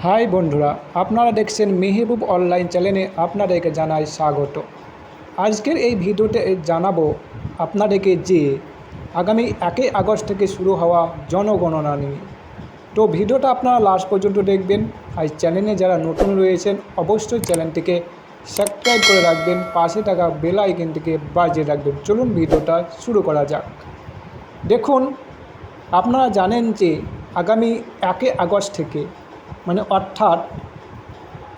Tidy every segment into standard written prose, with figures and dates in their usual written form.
High বন্ধুরা, আপনারা দেখছেন মেহবুব অনলাইন চ্যানেলে আপনাদেরকে জানাই স্বাগত। আজকের এই ভিডিওতে জানাবো আপনাদেরকে যে আগামী 1 আগস্ট থেকে শুরু হওয়া জনগণনা নিয়ে। তো ভিডিওটা আপনারা লাস্ট পর্যন্ত দেখবেন। আর চ্যানেলে যারা নতুন রয়েছেন অবশ্যই চ্যানেলটিকে সাবস্ক্রাইব করে রাখবেন, পাশে থাকা বেল আইকনটিকে বাজিয়ে রাখবেন। চলুন ভিডিওটা শুরু করা যাক। দেখুন, আপনারা জানেন যে আগামী 1 আগস্ট থেকে মানে অর্থাৎ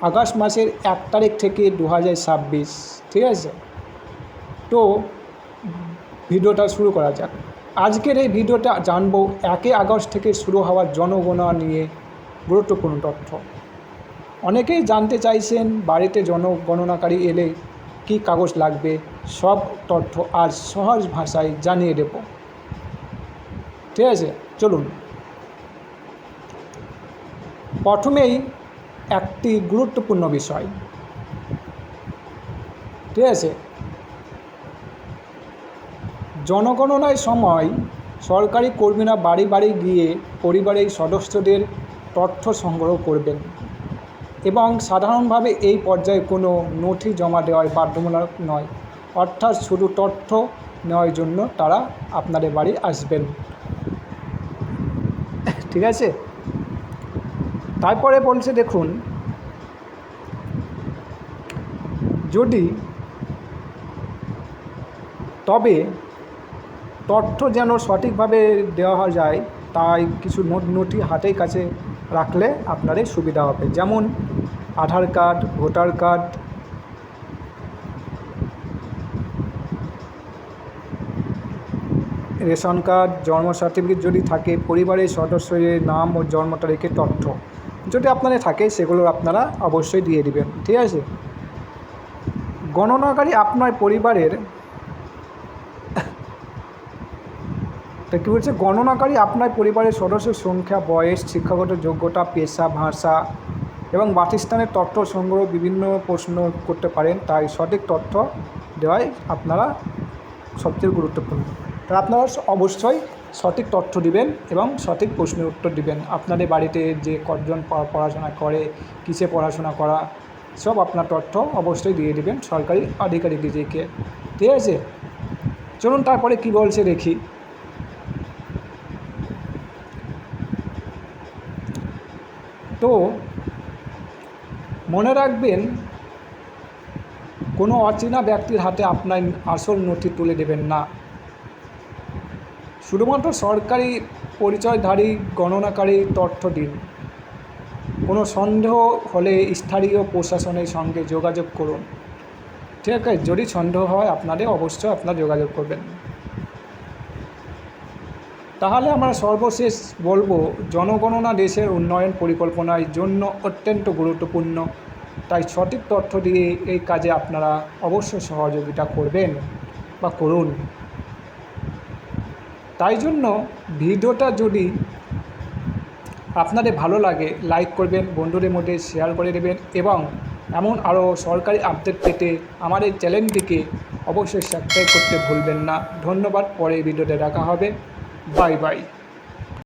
আগস্ট মাসের 1 তারিখ থেকে 2026, ঠিক আছে। তো ভিডিওটা শুরু করা যাক। আজকের এই ভিডিওটা জানবো 1 আগস্ট থেকে শুরু হওয়া জনগণনা নিয়ে গুরুত্বপূর্ণ তথ্য। অনেকেই জানতে চাইছেন বাড়িতে জনগণনাকারী এলে কী কাগজ লাগবে, সব তথ্য আজ সহজ ভাষায় জানিয়ে দেব, ঠিক আছে। চলুন, প্রথমেই একটি গুরুত্বপূর্ণ বিষয়, ঠিক আছে। জনগণনার সময় সরকারি কর্মীরা বাড়ি বাড়ি গিয়ে পরিবারের সদস্যদের তথ্য সংগ্রহ করবেন এবং সাধারণভাবে এই পর্যায়ে কোনো নথি জমা দেওয়ার বাধ্যতামূলক নয়, অর্থাৎ শুধু তথ্য নেওয়ার জন্য তারা আপনাদের বাড়ি আসবেন, ঠিক আছে। তারপরে বলছে, দেখুন, তবে তথ্য যেন সঠিকভাবে দেওয়া যায় তাই কিছু নথি হাতের কাছে রাখলে আপনাদের সুবিধা হবে, যেমন Aadhaar card, voter card, ration card, জন্ম সার্টিফিকেট যদি থাকে, পরিবারের সদস্যদের নাম ও জন্ম তারিখের তথ্য যদি আপনাদের থাকে সেগুলো আপনারা অবশ্যই দিয়ে দিবেন, ঠিক আছে। গণনাকারী আপনার পরিবারের কী বলছে, গণনাকারী আপনার পরিবারের সদস্যের সংখ্যা, বয়স, শিক্ষাগত যোগ্যতা, পেশা, ভাষা এবং বাসস্থানের তথ্য সংগ্রহ বিভিন্ন প্রশ্ন করতে পারেন, তাই সঠিক তথ্য দেওয়াই আপনারা সবচেয়ে গুরুত্বপূর্ণ। তাই আপনারা অবশ্যই সঠিক তথ্য দিবেন এবং সঠিক প্রশ্নের উত্তর দিবেন। আপনাদের বাড়িতে যে কজন পড়াশোনা করে, কিসে পড়াশোনা করা, সব আপনার তথ্য অবশ্যই দিয়ে দিবেন সরকারি আধিকারিকদেরকে, ঠিক আছে। চলুন তারপরে কি বলছে দেখি। তো মনে রাখবেন, কোনো অচেনা ব্যক্তির হাতে আপনার আসল নথি তুলে দেবেন না। শুধুমাত্র সরকারি পরিচয়ধারী গণনাকারী তথ্য দিন। কোনো সন্দেহ হলে স্থানীয় প্রশাসনের সঙ্গে যোগাযোগ করুন, ঠিক আছে। যদি সন্দেহ হয় আপনাদের অবশ্যই আপনারা যোগাযোগ করবেন। তাহলে আমরা সর্বশেষ বলবো, জনগণনা দেশের উন্নয়ন পরিকল্পনার জন্য অত্যন্ত গুরুত্বপূর্ণ, তাই সঠিক তথ্য দিয়ে এই কাজে আপনারা অবশ্যই সহযোগিতা করবেন বা করুন। তাই জন্য ভিডিওটা যদি আপনাদের ভালো লাগে লাইক করবেন, বন্ধুদের মধ্যে শেয়ার করে দেবেন এবং এমন আরও সরকারি আপডেট পেতে আমাদের চ্যানেলটিকে অবশ্যই সাবস্ক্রাইব করতে ভুলবেন না। ধন্যবাদ। পরে ভিডিওতে দেখা হবে। Bye bye.